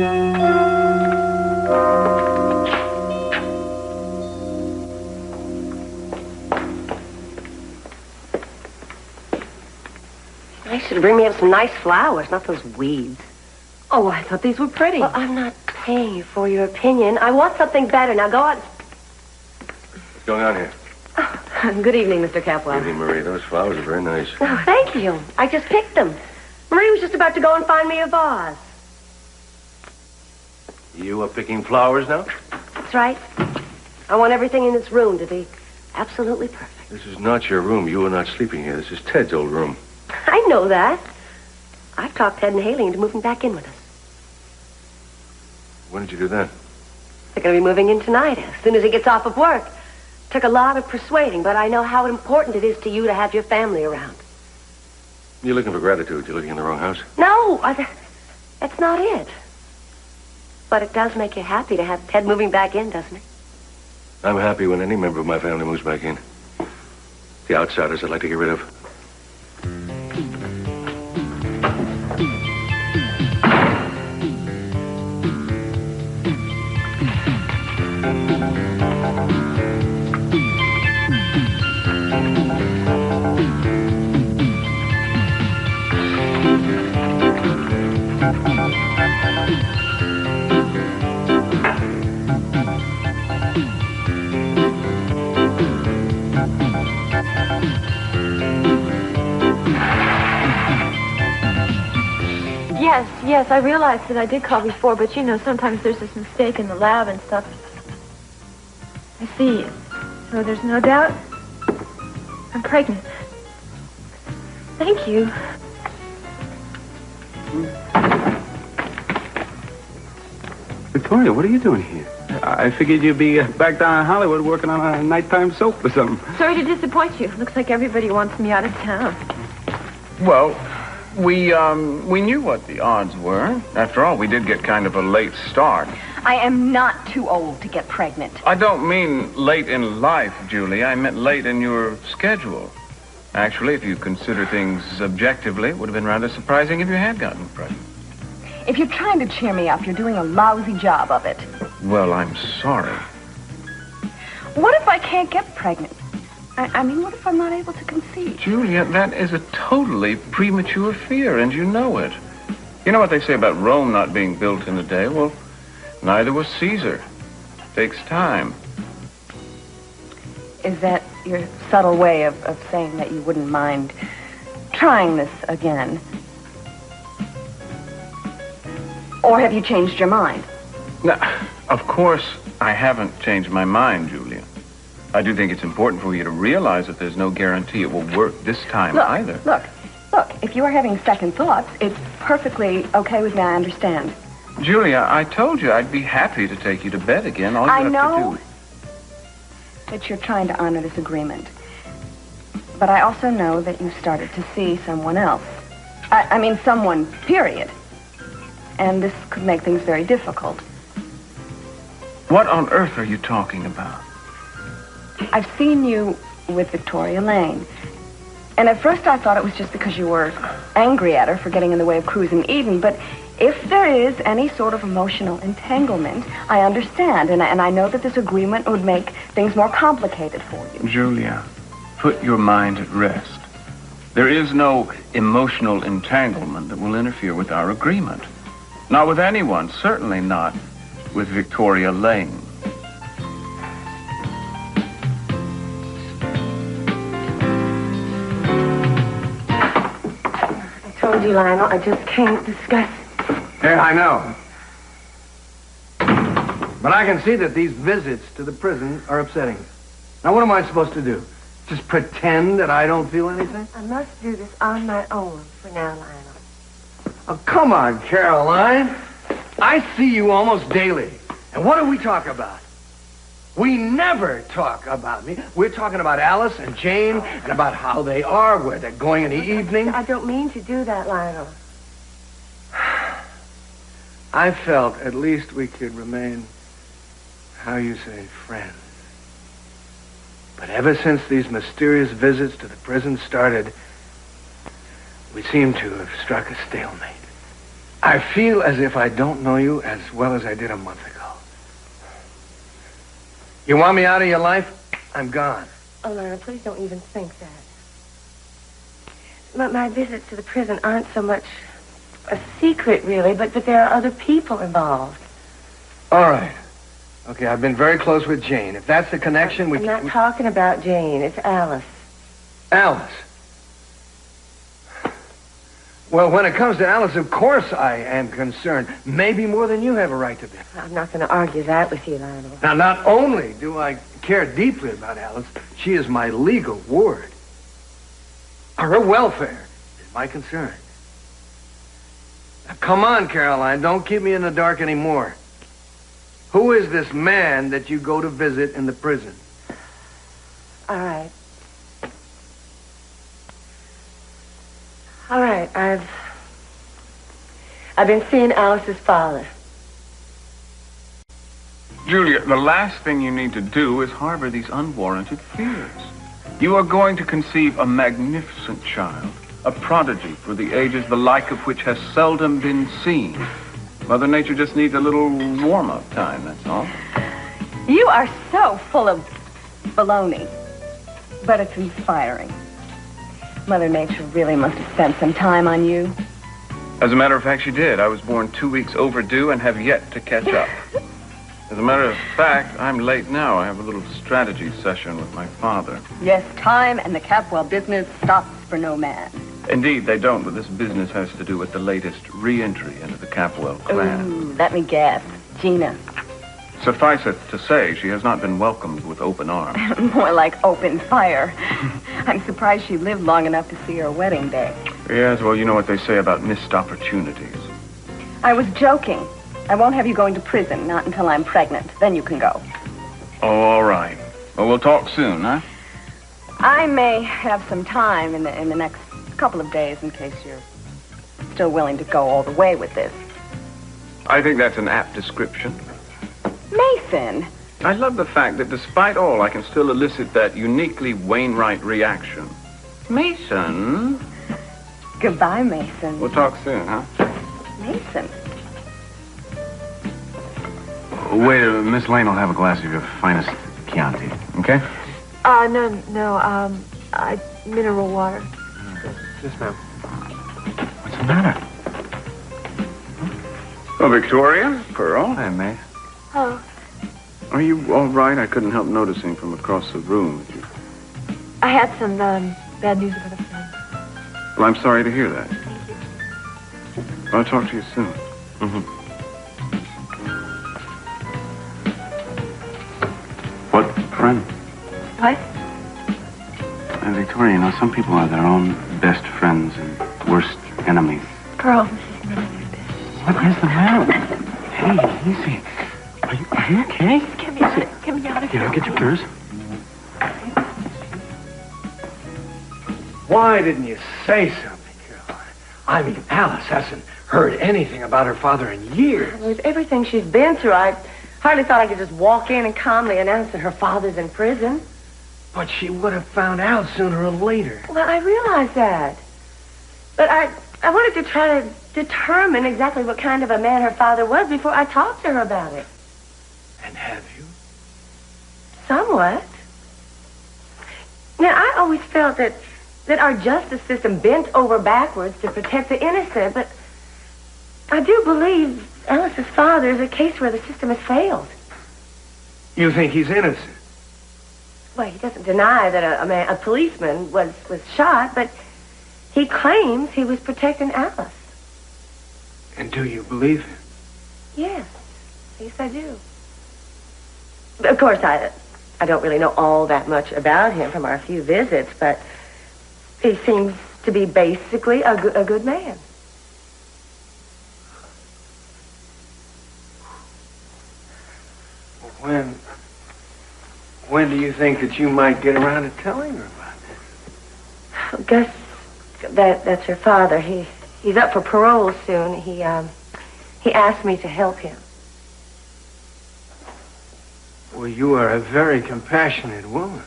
Nice to bring me up some nice flowers, not those weeds. Oh, I thought these were pretty. Well, I'm not paying you for your opinion. I want something better. Now go out. What's going on here? Oh, good evening, Mr. Capwell. Good evening, Marie. Those flowers are very nice. Oh, thank you. I just picked them. Marie was just about to go and find me a vase. You are picking flowers now? That's right. I want everything in this room to be absolutely perfect. This is not your room. You are not sleeping here. This is Ted's old room. I know that. I've talked Ted and Haley into moving back in with us. When did you do that? They're going to be moving in tonight, as soon as he gets off of work. Took a lot of persuading, but I know how important it is to you to have your family around. You're looking for gratitude. You're looking in the wrong house. No, that's not it. But it does make you happy to have Ted moving back in, doesn't it? I'm happy when any member of my family moves back in. The outsiders I'd like to get rid of. Yes, I realized that I did call before, but you know, sometimes there's this mistake in the lab and stuff. I see. So there's no doubt I'm pregnant. Thank you. Victoria, what are you doing here? I figured you'd be back down in Hollywood working on a nighttime soap or something. Sorry to disappoint you. Looks like everybody wants me out of town. Well, we knew what the odds were. After all, we did get kind of a late start. I am not too old to get pregnant. I don't mean late in life, Julie. I meant late in your schedule. Actually, if you consider things objectively, it would have been rather surprising if you had gotten pregnant. If you're trying to cheer me up, you're doing a lousy job of it. Well, I'm sorry. What if I can't get pregnant? I mean, what if I'm not able to conceive? Julia, that is a totally premature fear, and you know it. You know what they say about Rome not being built in a day? Well, neither was Caesar. It takes time. Is that your subtle way of saying that you wouldn't mind trying this again? Or have you changed your mind? Now, of course, I haven't changed my mind, Julia. I do think it's important for you to realize that there's no guarantee it will work this time either. Look, if you are having second thoughts, it's perfectly okay with me, I understand. Julia, I told you I'd be happy to take you to bed again. All you have to do... I know that you're trying to honor this agreement. But I also know that you started to see someone else. I mean, someone, period. And this could make things very difficult. What on earth are you talking about? I've seen you with Victoria Lane. And at first I thought it was just because you were angry at her for getting in the way of cruising Eden. But if there is any sort of emotional entanglement, I understand. And I know that this agreement would make things more complicated for you. Julia, put your mind at rest. There is no emotional entanglement that will interfere with our agreement. Not with anyone, certainly not with Victoria Lane. I told you, Lionel, I just can't discuss it. Yeah, I know. But I can see that these visits to the prison are upsetting you. Now, what am I supposed to do? Just pretend that I don't feel anything? I must do this on my own for now, Lionel. Oh, come on, Caroline. I see you almost daily. And what do we talk about? We never talk about me. We're talking about Alice and Jane and about how they are, where they're going in the evening. I don't mean to do that, Lionel. I felt at least we could remain, how you say, friends. But ever since these mysterious visits to the prison started, we seem to have struck a stalemate. I feel as if I don't know you as well as I did a month ago. You want me out of your life? I'm gone. Oh, Lana, please don't even think that. My visits to the prison aren't so much a secret, really, but there are other people involved. All right. Okay, I've been very close with Jane. If that's the connection, I'm not talking about Jane. It's Alice. Alice. Well, when it comes to Alice, of course I am concerned. Maybe more than you have a right to be. I'm not going to argue that with you, Lionel. Now, not only do I care deeply about Alice, she is my legal ward. Her welfare is my concern. Now, come on, Caroline. Don't keep me in the dark anymore. Who is this man that you go to visit in the prison? All right. All right, I've been seeing Alice's father. Julia, the last thing you need to do is harbor these unwarranted fears. You are going to conceive a magnificent child, a prodigy for the ages the like of which has seldom been seen. Mother Nature just needs a little warm-up time, that's all. You are so full of baloney, but it's inspiring. Mother Nature really must have spent some time on you. As a matter of fact, she did. I was born 2 weeks overdue and have yet to catch up. As a matter of fact, I'm late now. I have a little strategy session with my father. Yes, time and the Capwell business stops for no man. Indeed, they don't, but this business has to do with the latest re-entry into the Capwell clan. Ooh, let me guess. Gina. Suffice it to say, she has not been welcomed with open arms. More like open fire. I'm surprised she lived long enough to see her wedding day. Yes, well, you know what they say about missed opportunities. I was joking. I won't have you going to prison, not until I'm pregnant. Then you can go. Oh, all right. Well, we'll talk soon, huh? I may have some time in the next couple of days in case you're still willing to go all the way with this. I think that's an apt description. Mason! I love the fact that despite all, I can still elicit that uniquely Wainwright reaction. Mason? Goodbye, Mason. We'll talk soon, huh? Mason. Wait, Miss Lane will have a glass of your finest Chianti, okay? No, mineral water. Yes, ma'am. What's the matter? Oh, Victoria, Pearl. Hi, Mace. Oh, Are you all right? I couldn't help noticing from across the room that you... I had some bad news about a friend. Well, I'm sorry to hear that. Thank you. I'll talk to you soon. Mm-hmm. What friend? What? And Victoria, you know, some people are their own best friends and worst enemies. Pearl, this is none of your business. What is the matter? Hey, easy. Are you okay? Get me out of here. Yeah, get your purse. Why didn't you say something, Caroline? I mean, Alice hasn't heard anything about her father in years. With everything she's been through, I hardly thought I could just walk in and calmly announce that her father's in prison. But she would have found out sooner or later. Well, I realize that. But I wanted to try to determine exactly what kind of a man her father was before I talked to her about it. And have you? Somewhat. Now, I always felt that our justice system bent over backwards to protect the innocent, but I do believe Alice's father is a case where the system has failed. You think he's innocent? Well, he doesn't deny that a policeman was shot, but he claims he was protecting Alice. And do you believe him? Yes. Yes, I do. Of course, I don't really know all that much about him from our few visits, but he seems to be basically a good man. When do you think that you might get around to telling her about this? Gus, that's her father. He's up for parole soon. He asked me to help him. Well, you are a very compassionate woman.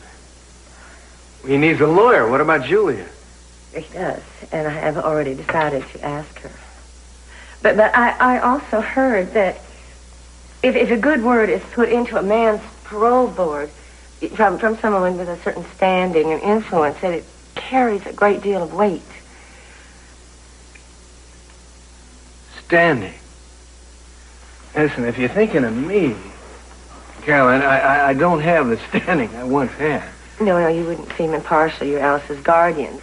He needs a lawyer. What about Julia? He does, and I have already decided to ask her. But I also heard that if a good word is put into a man's parole board from someone with a certain standing and influence, that it carries a great deal of weight. Standing. Listen, if you're thinking of me, Caroline, I don't have the standing I once had. No, you wouldn't seem impartial. You're Alice's guardian.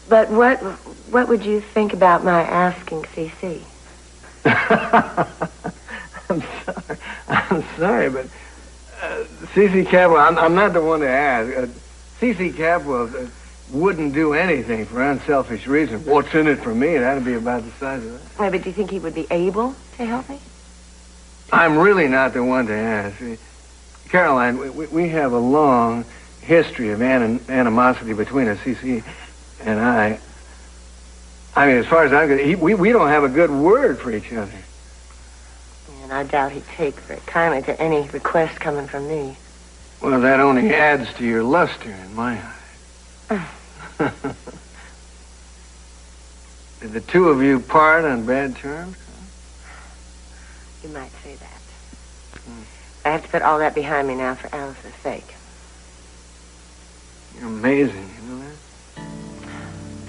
But what would you think about my asking C.C.? I'm sorry, but C.C. Capwell, I'm not the one to ask. C.C. Capwell wouldn't do anything for unselfish reasons. What's in it for me? That'd be about the size of that. Well, but do you think he would be able to help me? I'm really not the one to ask. Caroline, we have a long history of animosity between us, C.C. and I. I mean, as far as I'm concerned, we don't have a good word for each other. And I doubt he'd take very kindly to any request coming from me. Well, that only adds to your luster in my eyes. Did the two of you part on bad terms? You might say that. I have to put all that behind me now for Alice's sake. You're amazing, you know that?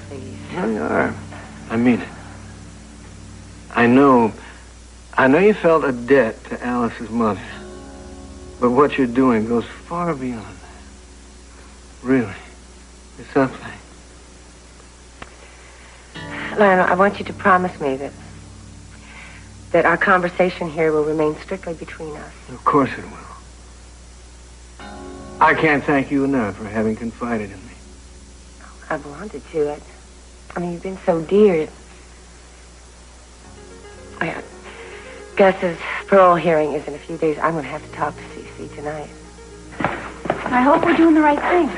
Please. No, you are. I mean it. I know you felt a debt to Alice's mother. But what you're doing goes far beyond that. Really. It's something. Lionel, I want you to promise me that our conversation here will remain strictly between us. Of course it will. I can't thank you enough for having confided in me. I've wanted to. I mean, you've been so dear. Gus's parole hearing is in a few days. I'm going to have to talk to C.C. tonight. I hope we're doing the right thing.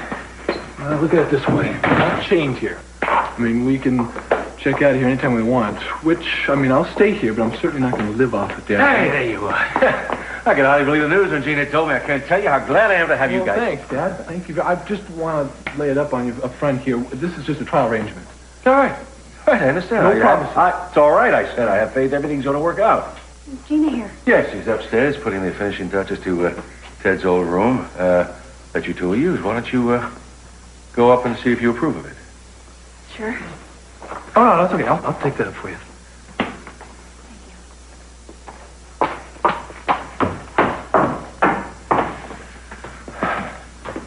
Look at it this way. I'm chained here. I mean, we can check out of here anytime we want. Which, I mean, I'll stay here, but I'm certainly not going to live off it. Hey, there you are. I can hardly believe the news when Gina told me. I can't tell you how glad I am to have you guys. Thanks, Dad. Thank you. I just want to lay it up on you up front here. This is just a trial arrangement. All right. All right, I understand. No problem. It's all right, I said. I have faith everything's going to work out. Is Gina here? Yes, she's upstairs putting the finishing touches to Ted's old room that you two will use. Why don't you go up and see if you approve of it? Sure. Oh, no, that's okay. I'll take that up for you.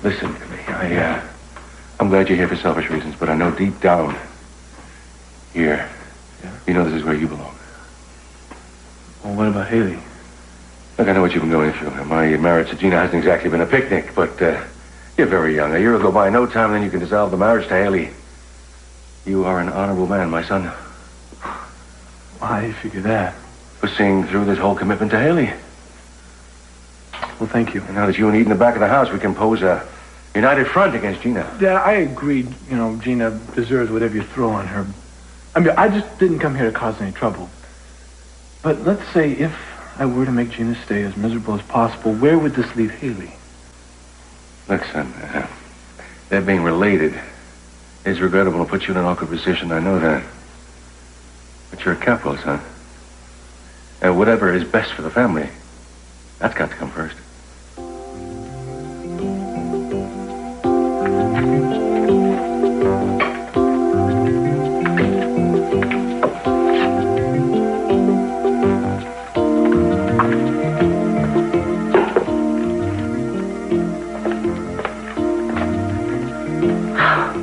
Listen to me. I'm glad you're here for selfish reasons, but I know deep down here, you know this is where you belong. Well, what about Haley? Look, I know what you've been going through. My marriage to Gina hasn't exactly been a picnic, but you're very young. A year will go by in no time, and then you can dissolve the marriage to Haley. You are an honorable man, my son. Why do you figure that? For seeing through this whole commitment to Haley. Well, thank you. And now that you and Eden are back in the house, we can pose a united front against Gina. Dad, I agreed, Gina deserves whatever you throw on her. I mean, I just didn't come here to cause any trouble. But let's say if I were to make Gina stay as miserable as possible, where would this leave Haley? Look, son, that being related is regrettable and puts you in an awkward position. I know that. But you're a Capwell, son. And whatever is best for the family, that's got to come first.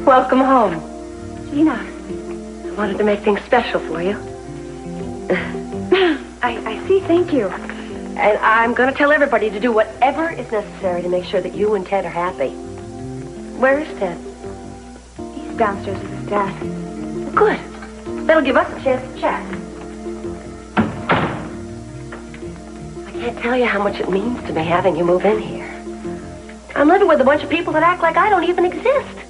Welcome home. Gina. I wanted to make things special for you. I see. Thank you. And I'm going to tell everybody to do whatever is necessary to make sure that you and Ted are happy. Where is Ted? He's downstairs with his dad. Good. That'll give us a chance to chat. I can't tell you how much it means to me having you move in here. I'm living with a bunch of people that act like I don't even exist.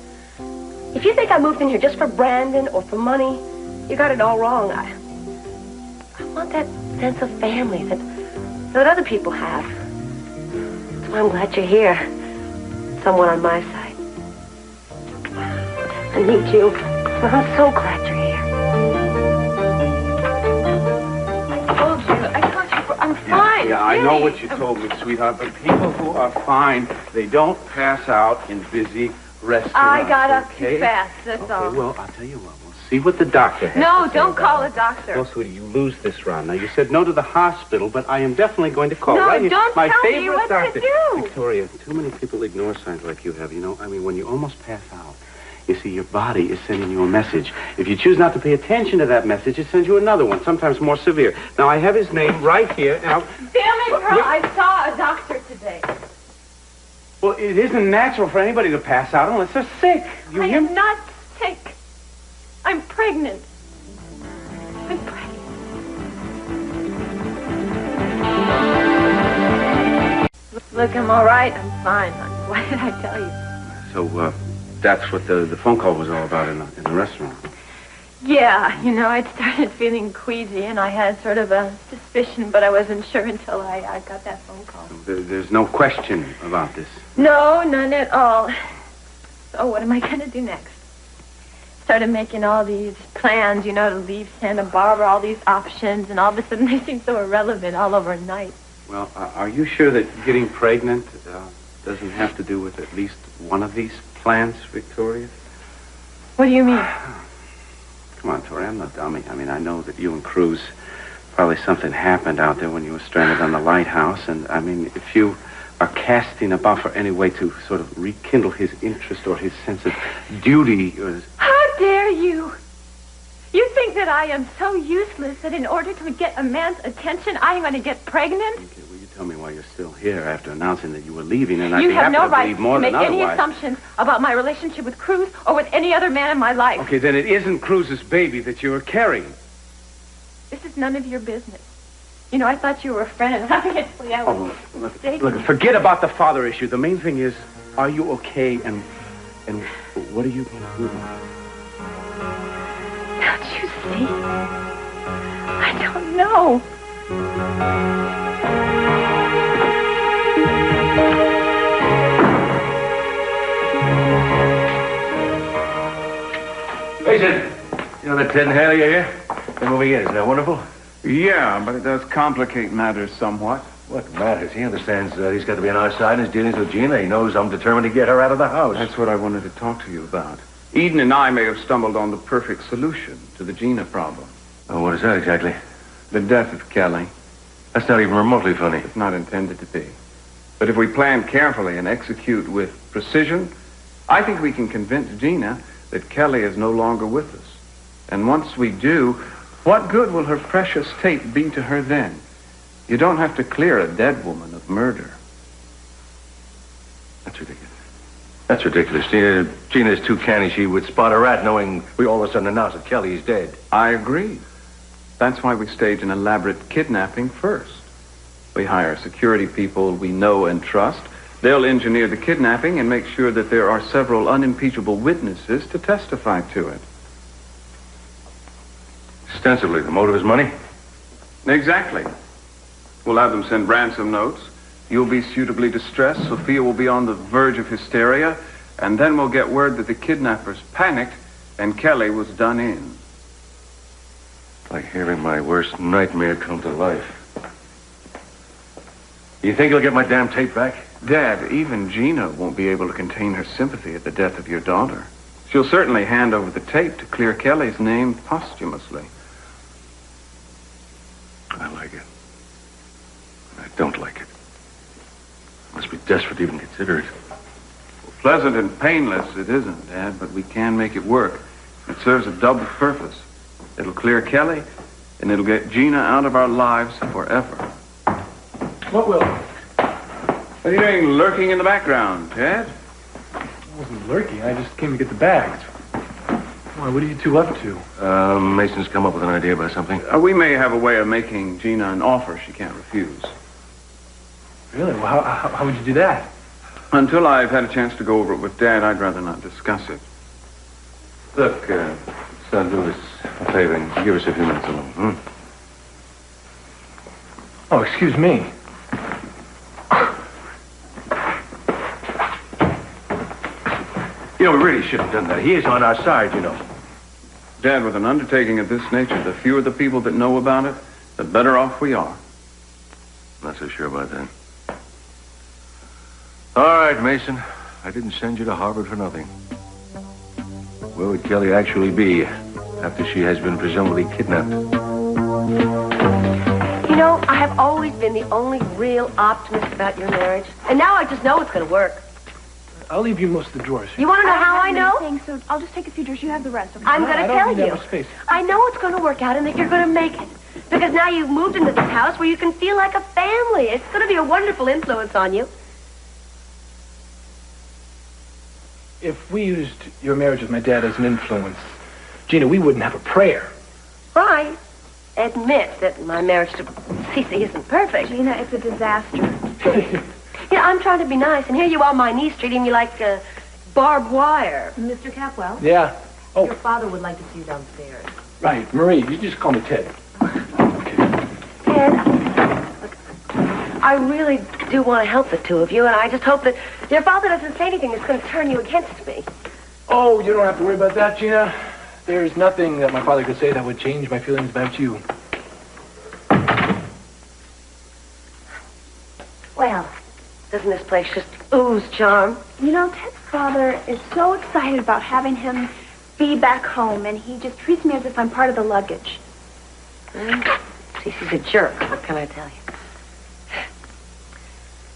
If you think I moved in here just for Brandon or for money, you got it all wrong. I want that sense of family that other people have. That's why I'm glad you're here. Someone on my side. I need you. I'm so glad you're here. It's I know really- what you told me, sweetheart, but people who are fine, they don't pass out in busy restaurants. I got up okay? too fast, that's all. Okay, well, I'll tell you what. We'll see what the doctor has No, to say don't about call it. a doctor. Well, sweetie, you lose this round. Now, you said no to the hospital, but I am definitely going to call No, right here. don't My tell me favorite what to doctor. do. Victoria, too many people ignore signs like you have, you know? I mean, when you almost pass out, you see, your body is sending you a message. If you choose not to pay attention to that message, it sends you another one, sometimes more severe. Now, I have his name right here, and I'll... Damn it, Pearl, I saw a doctor today. Well, it isn't natural for anybody to pass out unless they're sick. You I hear am me? not sick. I'm pregnant. I'm pregnant. Look, I'm all right. I'm fine. Why did I tell you? So, that's what the phone call was all about in the restaurant. Yeah, you know, I'd started feeling queasy, and I had sort of a suspicion, but I wasn't sure until I got that phone call. There's no question about this. No, none at all. So what am I going to do next? Started making all these plans, you know, to leave Santa Barbara, all these options, and all of a sudden they seem so irrelevant all overnight. Well, are you sure that getting pregnant doesn't have to do with at least one of these plans, Victoria? What do you mean? Come on, Tori, I'm no dummy. I mean, I know that you and Cruz, probably something happened out there when you were stranded on the lighthouse, and, I mean, if you are casting about for any way to sort of rekindle his interest or his sense of duty... How dare you? You think that I am so useless that in order to get a man's attention, I'm going to get pregnant? Okay, will you tell me why you're still here after announcing that you were leaving, and I'd You be have happy no to right believe more to make than any otherwise. assumptions about my relationship with Cruz or with any other man in my life. Okay, then it isn't Cruz's baby that you are carrying. This is none of your business. You know, I thought you were a friend, and obviously I was mistaken. Look, forget about the father issue. The main thing is, are you okay, and what are you going to do about it? Don't you see? I don't know. Mason, you know that Ted and Haley are here? They're moving in. Isn't that wonderful? Yeah, but it does complicate matters somewhat. What matters? He understands that he's got to be on our side in his dealings with Gina. He knows I'm determined to get her out of the house. That's what I wanted to talk to you about. Eden and I may have stumbled on the perfect solution to the Gina problem. Oh, what is that exactly? The death of Kelly. That's not even remotely funny. It's not intended to be. But if we plan carefully and execute with precision, I think we can convince Gina that Kelly is no longer with us. And once we do, what good will her precious tape be to her then? You don't have to clear a dead woman of murder. That's ridiculous. That's ridiculous. Gina's too canny. She would spot a rat knowing we all of a sudden announce that Kelly is dead. I agree. That's why we stage an elaborate kidnapping first. We hire security people we know and trust. They'll engineer the kidnapping and make sure that there are several unimpeachable witnesses to testify to it. Ostensibly, the motive is money? Exactly. We'll have them send ransom notes. You'll be suitably distressed. Sophia will be on the verge of hysteria. And then we'll get word that the kidnappers panicked and Kelly was done in. Like hearing my worst nightmare come to life. You think you'll get my damn tape back? Dad, even Gina won't be able to contain her sympathy at the death of your daughter. She'll certainly hand over the tape to clear Kelly's name posthumously. I like it. I don't like it. Must be desperate to even consider it. Pleasant and painless it isn't, Dad, but we can make it work. It serves a double purpose. It'll clear Kelly, and it'll get Gina out of our lives forever. What will? What are you doing lurking in the background, Ted? I wasn't lurking. I just came to get the bags. Why, what are you two up to? Mason's come up with an idea about something. We may have a way of making Gina an offer she can't refuse. Really? Well, how would you do that? Until I've had a chance to go over it with Dad, I'd rather not discuss it. Look, son, do us a favor and give us a few minutes alone, Oh, excuse me. You know, we really shouldn't have done that. He is on our side, you know. Dad, with an undertaking of this nature, the fewer the people that know about it, the better off we are. Not so sure about that. All right, Mason. I didn't send you to Harvard for nothing. Where would Kelly actually be after she has been presumably kidnapped? You know, I have always been the only real optimist about your marriage. And now I just know it's going to work. I'll leave you most of the drawers. You want to know how I know? So I'll just take a few drawers. You have the rest. Okay? I'm going to tell you. Space. I know it's going to work out and that you're going to make it. Because now you've moved into this house where you can feel like a family. It's going to be a wonderful influence on you. If we used your marriage with my dad as an influence, Gina, we wouldn't have a prayer. Right. Admit that my marriage to Cece isn't perfect. Gina, it's a disaster. Yeah, I'm trying to be nice, and here you are on my knees treating me like barbed wire. Mr. Capwell, Yeah. Oh, your father would like to see you downstairs. right. Marie, you just call me Ted. Ted, look, I really do want to help the two of you, and I just hope that your father doesn't say anything that's going to turn you against me. Oh, you don't have to worry about that, Gina. There's nothing that my father could say that would change my feelings about you. Well, doesn't this place just ooze charm? You know, Ted's father is so excited about having him be back home, and he just treats me as if I'm part of the luggage. Cece's a jerk, what can I tell you?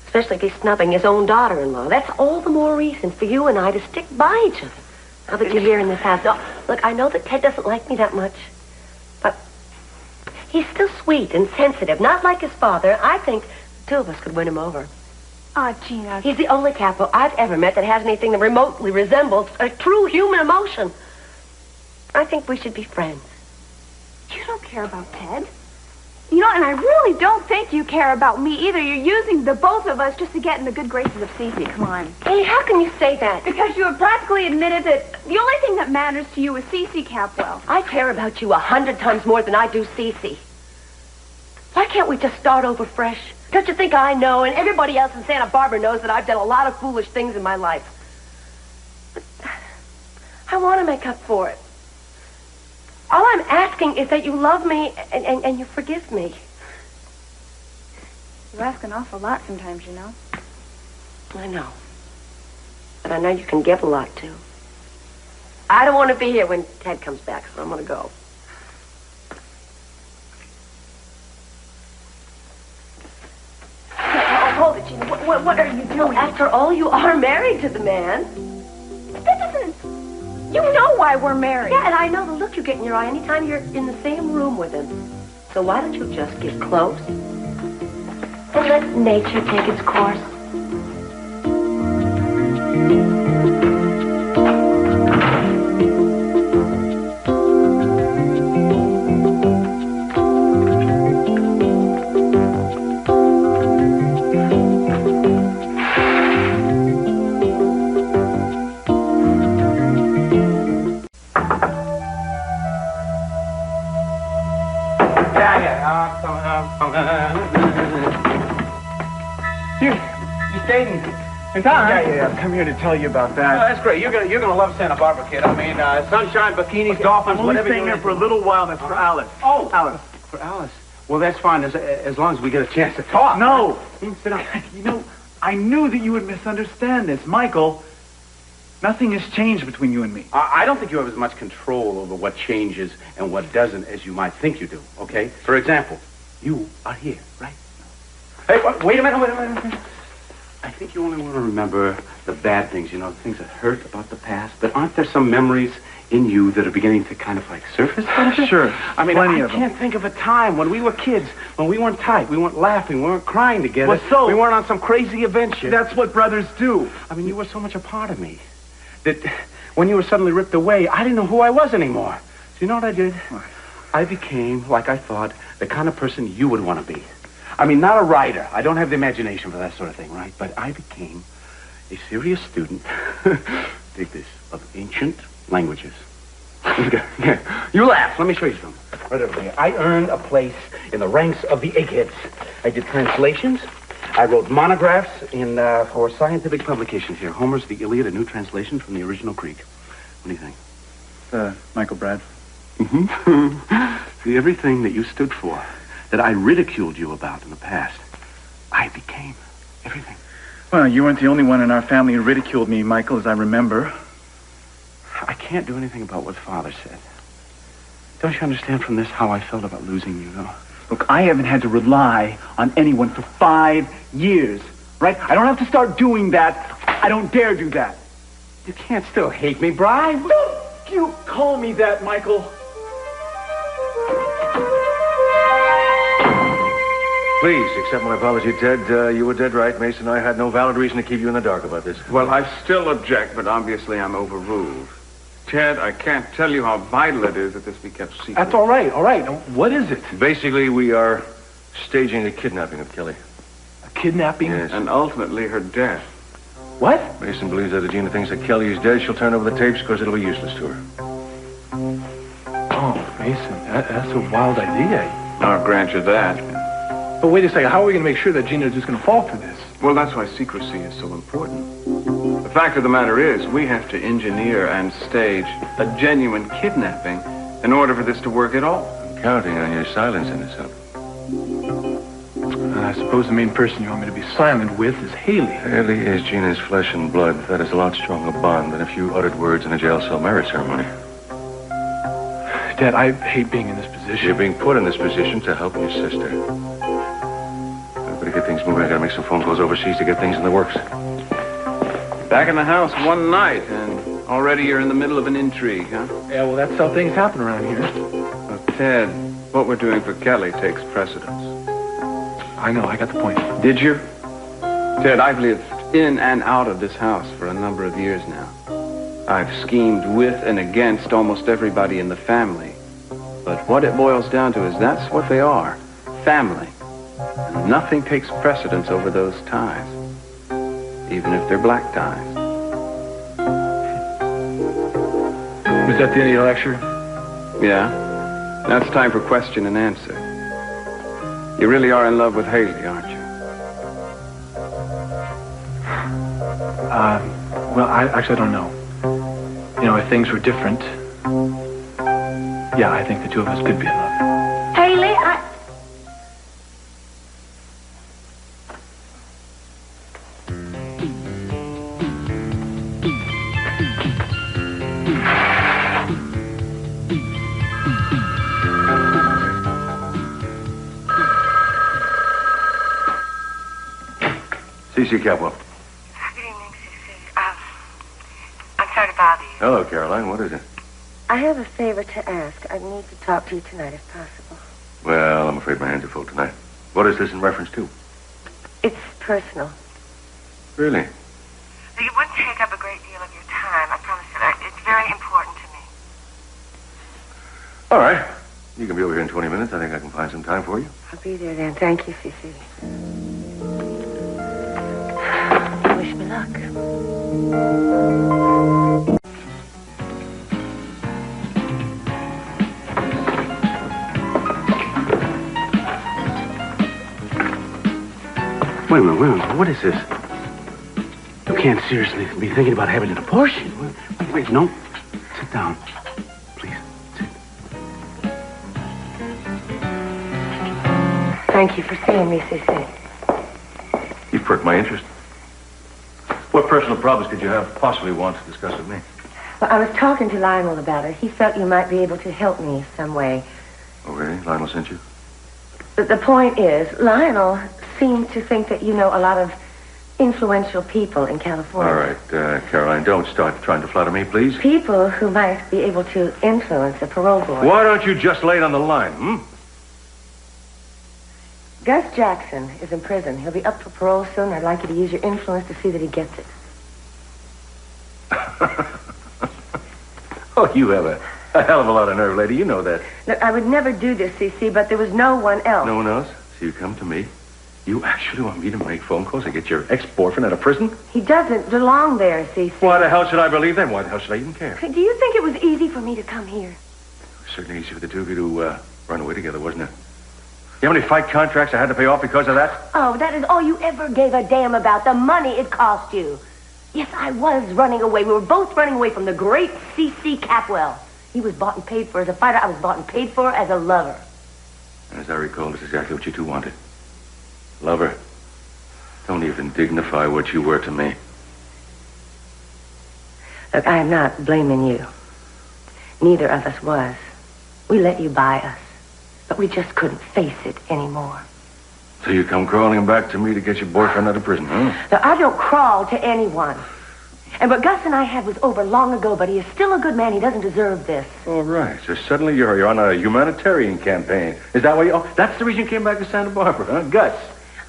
Especially if he's snubbing his own daughter-in-law. That's all the more reason for you and I to stick by each other. Now that you're here in this house. Now, look, I know that Ted doesn't like me that much. But he's still sweet and sensitive. Not like his father. I think the two of us could win him over. Ah, Gina. He's the only capo I've ever met that has anything that remotely resembles a true human emotion. I think we should be friends. You don't care about Ted. You know, and I really don't think you care about me either. You're using the both of us just to get in the good graces of Cece. Come on. Hey, how can you say that? Because you have practically admitted that the only thing that matters to you is Cece Capwell. I care about you 100 times more than I do Cece. Why can't we just start over fresh? Don't you think I know, and everybody else in Santa Barbara knows that I've done a lot of foolish things in my life? But I want to make up for it. All I'm asking is that you love me and you forgive me. You ask an awful lot sometimes, you know. I know. But I know you can give a lot, too. I don't want to be here when Ted comes back, so I'm going to go. Oh, hold it, Gina. What are you doing? After all, you are married to the man. But that doesn't... You know why we're married. Yeah, and I know the look you get in your eye anytime you're in the same room with him. So why don't you just get close and let nature take its course? You stayed in town, huh? Yeah. I've come here to tell you about that. Oh, that's great. You're gonna love Santa Barbara, kid. I mean, sunshine, bikinis, dolphins, I'm only whatever. staying here for a little while. That's for Alice. Oh, Alice. For Alice. Well, that's fine as long as we get a chance to talk. No. Sit down. You know, I knew that you would misunderstand this, Michael. Nothing has changed between you and me. I don't think you have as much control over what changes and what doesn't as you might think you do, okay? For example, you are here, right? Hey, wait a minute. I think you only want to remember the bad things, you know, the things that hurt about the past. But aren't there some memories in you that are beginning to kind of like surface? Sure. I mean, Plenty I of them. can't think of a time when we were kids, when we weren't tight, we weren't laughing, we weren't crying together. Well, so- we weren't on some crazy adventure. That's what brothers do. I mean, you were so much a part of me that when you were suddenly ripped away, I didn't know who I was anymore. So you know what I did? What? I became, like I thought, the kind of person you would want to be. I mean, not a writer. I don't have the imagination for that sort of thing, right? But I became a serious student, take this, of ancient languages. You laugh. Let me show you something. Right over here. I earned a place in the ranks of the eggheads. I did translations. I wrote monographs for scientific publications here. Homer's The Iliad, a new translation from the original Greek. What do you think? Michael Brad. Mm-hmm. See, everything that you stood for, that I ridiculed you about in the past, I became everything. Well, you weren't the only one in our family who ridiculed me, Michael, as I remember. I can't do anything about what Father said. Don't you understand from this how I felt about losing you, though? Look, I haven't had to rely on anyone for 5 years, right? I don't have to start doing that. I don't dare do that. You can't still hate me, Bri. Don't you call me that, Michael. Please accept my apology, Ted. You were dead right. Mason and I had no valid reason to keep you in the dark about this. Well, I still object, but obviously I'm overruled. Ted, I can't tell you how vital it is that this be kept secret. That's all right, all right. What is it? Basically, we are staging a kidnapping of Kelly. A kidnapping? Yes. And ultimately her death. What? Mason believes that if Gina thinks that Kelly is dead, she'll turn over the tapes because it'll be useless to her. Oh, Mason, that's a wild idea. I'll grant you that. But wait a second, how are we going to make sure that Gina's just going to fall for this? Well, that's why secrecy is so important. The fact of the matter is, we have to engineer and stage a genuine kidnapping in order for this to work at all. I'm counting on your silence, innocent. I suppose the main person you want me to be silent with is Haley. Haley is Gina's flesh and blood. That is a lot stronger bond than a few uttered words in a jail cell marriage ceremony. Dad, I hate being in this position. You're being put in this position to help your sister. Better get things moving. I gotta make some phone calls overseas to get things in the works. Back in the house one night, and already you're in the middle of an intrigue, huh? Yeah, well, that's how things happen around here. Well, Ted, what we're doing for Kelly takes precedence. I know, I got the point. Did you? Ted, I've lived in and out of this house for a number of years now. I've schemed with and against almost everybody in the family. But what it boils down to is that's what they are, family. And nothing takes precedence over those ties, even if they're black ties. Was that the end of your lecture? Yeah, now it's time for question and answer. You really are in love with Haley, aren't you? Well, I don't know. You know, if things were different, yeah, I think the two of us could be in love. Haley, C.C. Capwell. Good evening, Cece. I'm sorry to bother you. Hello, Caroline. What is it? I have a favor to ask. I need to talk to you tonight, if possible. Well, I'm afraid my hands are full tonight. What is this in reference to? It's personal. Really? It wouldn't take up a great deal of your time. I promise you. It's very important to me. All right. You can be over here in 20 minutes. I think I can find some time for you. I'll be there then. Thank you, Cece. Wish me luck. Wait a minute. What is this? You can't seriously be thinking about having an abortion. Wait, no. Sit down. Please, sit. Thank you for seeing me, Cece. You've perked my interest. What personal problems could you have possibly want to discuss with me? Well, I was talking to Lionel about it. He felt you might be able to help me some way. Oh, really? Lionel sent you? But the point is, Lionel seems to think that you know a lot of influential people in California. All right, Caroline, don't start trying to flatter me, please. People who might be able to influence a parole board. Why don't you just lay it on the line, hmm? Gus Jackson is in prison. He'll be up for parole soon. I'd like you to use your influence to see that he gets it. Oh, you have a hell of a lot of nerve, lady. You know that. Look, I would never do this, CC, but there was no one else. No one else? So you come to me. You actually want me to make phone calls and get your ex-boyfriend out of prison? He doesn't belong there, CC. Why the hell should I believe that? Why the hell should I even care? Do you think it was easy for me to come here? It was certainly easy for the two of you to run away together, wasn't it? You know how many fight contracts I had to pay off because of that? Oh, that is all you ever gave a damn about, the money it cost you. Yes, I was running away. We were both running away from the great C.C. Capwell. He was bought and paid for as a fighter. I was bought and paid for as a lover. As I recall, it's exactly what you two wanted. Lover. Don't even dignify what you were to me. Look, I am not blaming you. Neither of us was. We let you buy us, but we just couldn't face it anymore. So you come crawling back to me to get your boyfriend out of prison, huh? Now, I don't crawl to anyone. And what Gus and I had was over long ago, but he is still a good man. He doesn't deserve this. All right. So suddenly you're on a humanitarian campaign. Is that why you... Oh, that's the reason you came back to Santa Barbara, huh? Gus?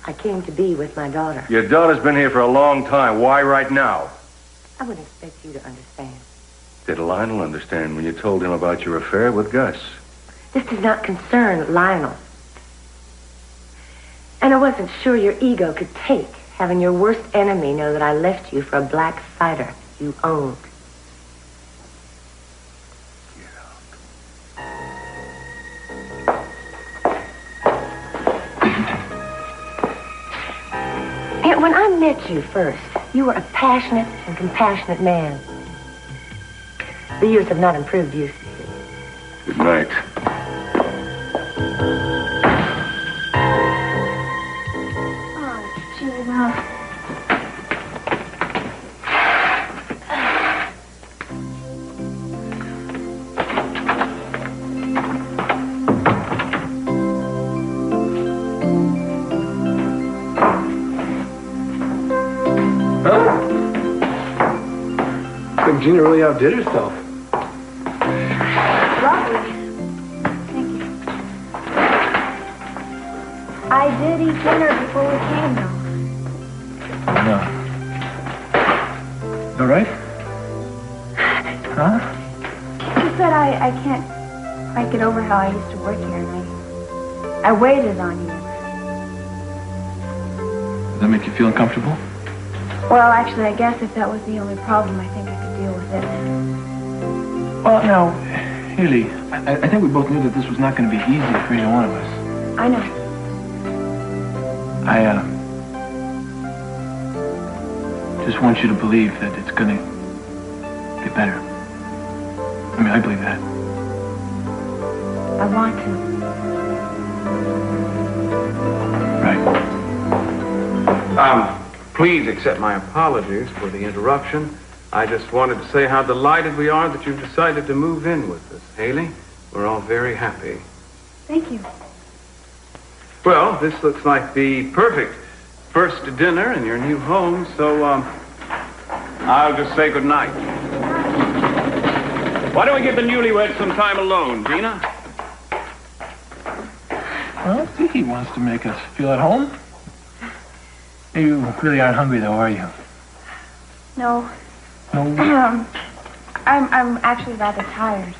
I came to be with my daughter. Your daughter's been here for a long time. Why right now? I wouldn't expect you to understand. Did Lionel understand when you told him about your affair with Gus? This does not concern Lionel. And I wasn't sure your ego could take having your worst enemy know that I left you for a black fighter you owned. And when I met you first, you were a passionate and compassionate man. The years have not improved you. Good night. Oh, gee, well. Gina really outdid herself. Lovely. Thank you. I did eat dinner before we came, though. No. All right? Huh? Just that I can't quite get over how I used to work here, and I waited on you. Does that make you feel uncomfortable? Well, actually, I guess if that was the only problem, I think I could deal with it. Well, now, Haley, I think we both knew that this was not going to be easy for either one of us. I know. I just want you to believe that it's going to get better. I mean, I believe that. I want to. Right. Please accept my apologies for the interruption. I just wanted to say how delighted we are that you've decided to move in with us, Haley. We're all very happy. Thank you. Well, this looks like the perfect first dinner in your new home, so I'll just say good night. Why don't we give the newlyweds some time alone, Gina? Well, Vicky wants to make us feel at home. You really aren't hungry, though, are you? No. No? I'm actually rather tired.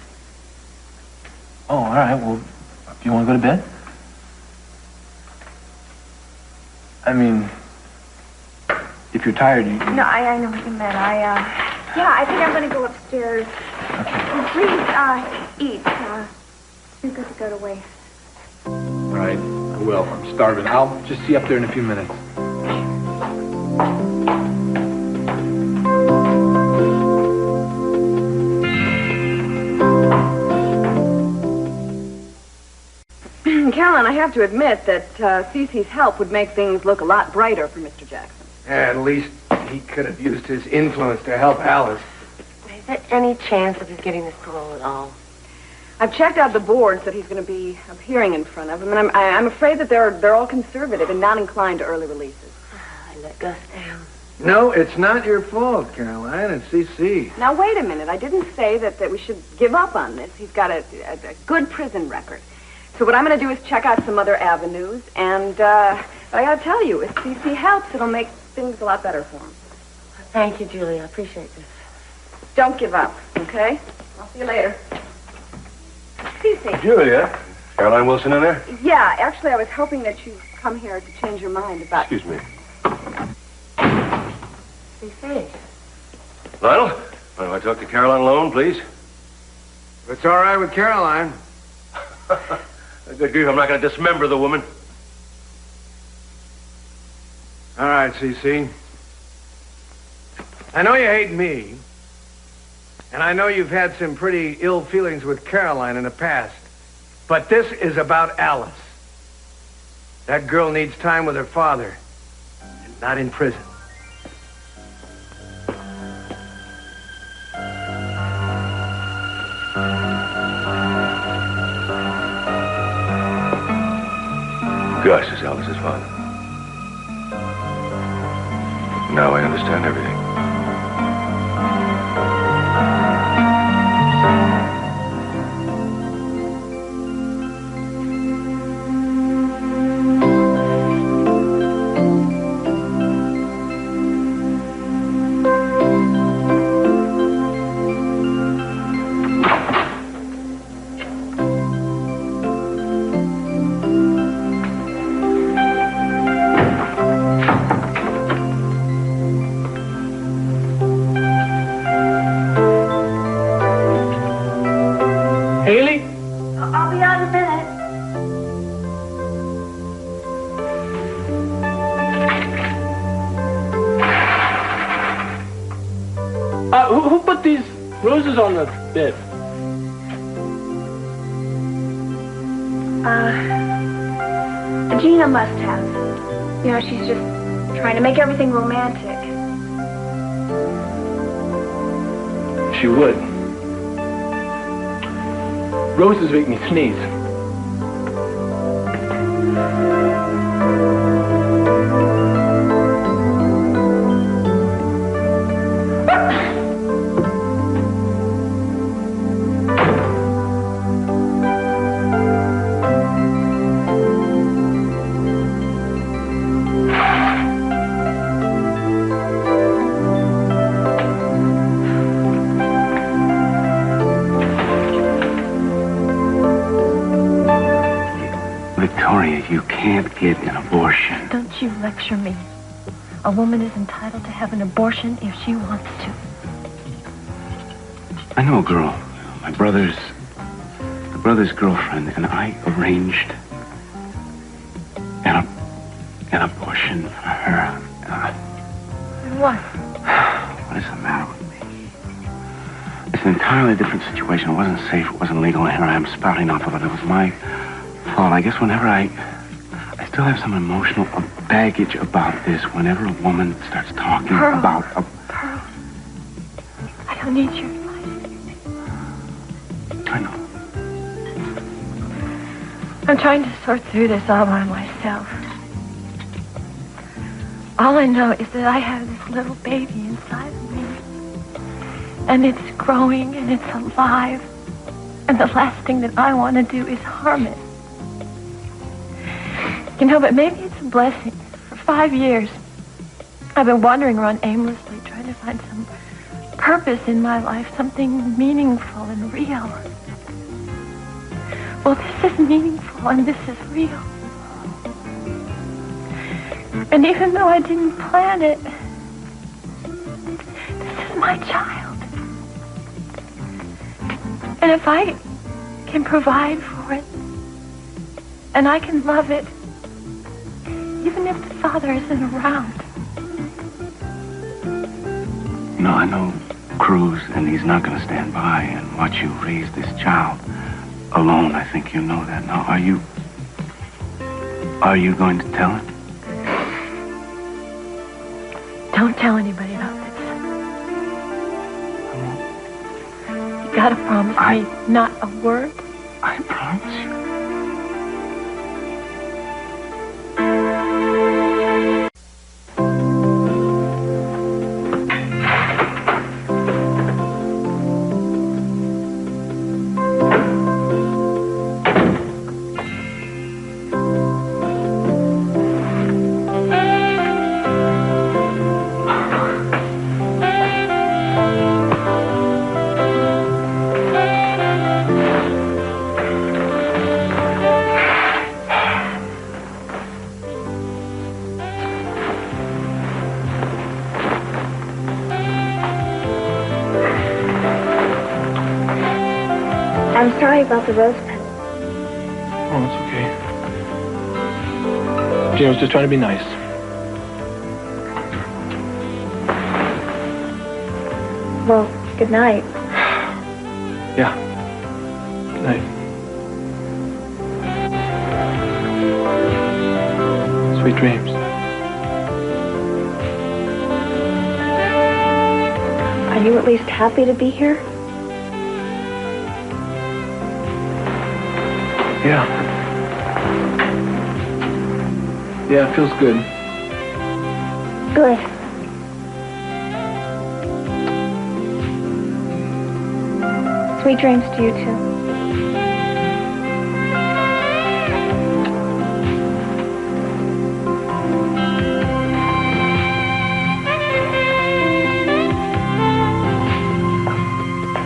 Oh, all right. Well, do you want to go to bed? I mean, if you're tired, you... No, I know what you meant. Yeah, I think I'm going to go upstairs. Okay. Please, eat. Too good to go to waste. All right, I will. I'm starving. I'll just see you up there in a few minutes. Caroline, I have to admit that Cece's help would make things look a lot brighter for Mr. Jackson. At least he could have used his influence to help Alice. Is there any chance of his getting this parole at all? I've checked out the boards that he's going to be appearing in front of them, and I'm afraid that they're all conservative and not inclined to early releases. I let Gus down. No, it's not your fault, Caroline. It's CC. Now, wait a minute. I didn't say that we should give up on this. He's got a good prison record. So what I'm going to do is check out some other avenues, and but I got to tell you, if CC helps, it'll make things a lot better for him. Thank you, Julie. I appreciate this. Don't give up, okay? I'll see you later. CC. Julia? Caroline Wilson in there? Yeah, actually, I was hoping that you'd come here to change your mind about... Excuse me. CC. Lionel, mind if I talk to Caroline alone, please? It's all right with Caroline. Good grief, I'm not going to dismember the woman. All right, CC. I know you hate me, and I know you've had some pretty ill feelings with Caroline in the past, but this is about Alice. That girl needs time with her father. And Not in prison. Gus is Alice's father. Now I understand everything. Haley? I'll be out in a minute. Who put these roses on the bed? Gina must have. You know, she's just trying to make everything romantic. She would. Roses make me sneeze. Victoria, you can't get an abortion. Don't you lecture me. A woman is entitled to have an abortion if she wants to. I know a girl, my brother's girlfriend, and I arranged an abortion for her. What? What is the matter with me? It's an entirely different situation. It wasn't safe. It wasn't legal. And here I am spouting off of it. It was my fault. I guess whenever I still have some emotional baggage about this. Whenever a woman starts talking Pearl. about a... Pearl. I don't need your advice. I know. I'm trying to sort through this all by myself. All I know is that I have this little baby inside of me. And it's growing and it's alive. And the last thing that I want to do is harm it. You know, but maybe it's a blessing. For 5 years, I've been wandering around aimlessly, trying to find some purpose in my life, something meaningful and real. Well, this is meaningful and this is real. And even though I didn't plan it, this is my child. And if I can provide for it, and I can love it, even if the father isn't around. You know, I know Cruz, and he's not going to stand by and watch you raise this child alone. I think you know that. Now, are you going to tell him? Don't tell anybody about this. You gotta promise me not a word. I promise you. I'm sorry about the rose petals. Oh, it's okay. Gina was just trying to be nice. Well, good night. Yeah. Good night. Sweet dreams. Are you at least happy to be here? Yeah. Yeah, it feels good. Good. Sweet dreams to you, too.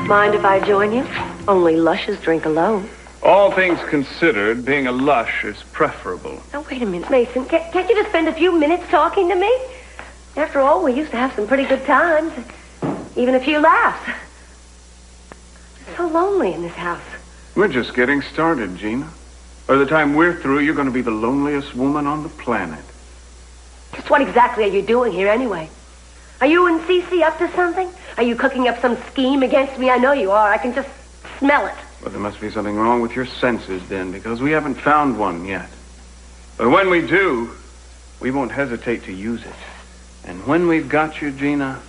Mind if I join you? Only lushes drink alone. All things considered, being a lush is preferable. Now, wait a minute, Mason. Can't you just spend a few minutes talking to me? After all, we used to have some pretty good times. Even a few laughs. It's so lonely in this house. We're just getting started, Gina. By the time we're through, you're going to be the loneliest woman on the planet. Just what exactly are you doing here anyway? Are you and Cece up to something? Are you cooking up some scheme against me? I know you are. I can just smell it. But there must be something wrong with your senses then, because we haven't found one yet. But when we do, we won't hesitate to use it. And when we've got you, Gina,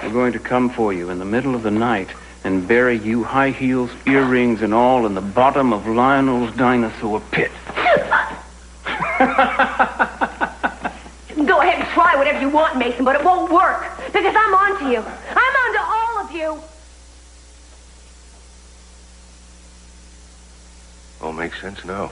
we're going to come for you in the middle of the night and bury you, high heels, earrings, and all, in the bottom of Lionel's dinosaur pit. Go ahead and try whatever you want, Mason, but it won't work. Because I'm on to you. I'm on to all of you. All makes sense now.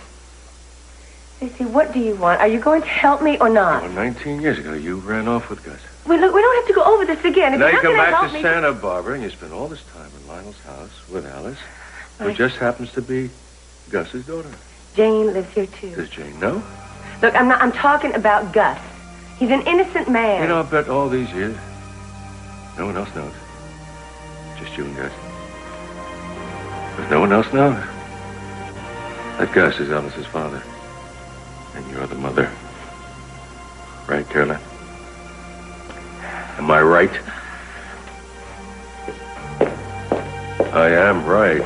Cece, what do you want? Are you going to help me or not? Well, 19 years ago, you ran off with Gus. Look, we don't have to go over this again. If Now you're you not come gonna back help to me- Santa Barbara, and you spend all this time in Lionel's house with Alice, who just happens to be Gus's daughter. Jane lives here, too. Does Jane know? Look, I'm talking about Gus. He's an innocent man. You know, I bet all these years, no one else knows. Just you and Gus. But no one else knows that Gus is Alice's father. And you're the mother. Right, Caroline? Am I right? I am right.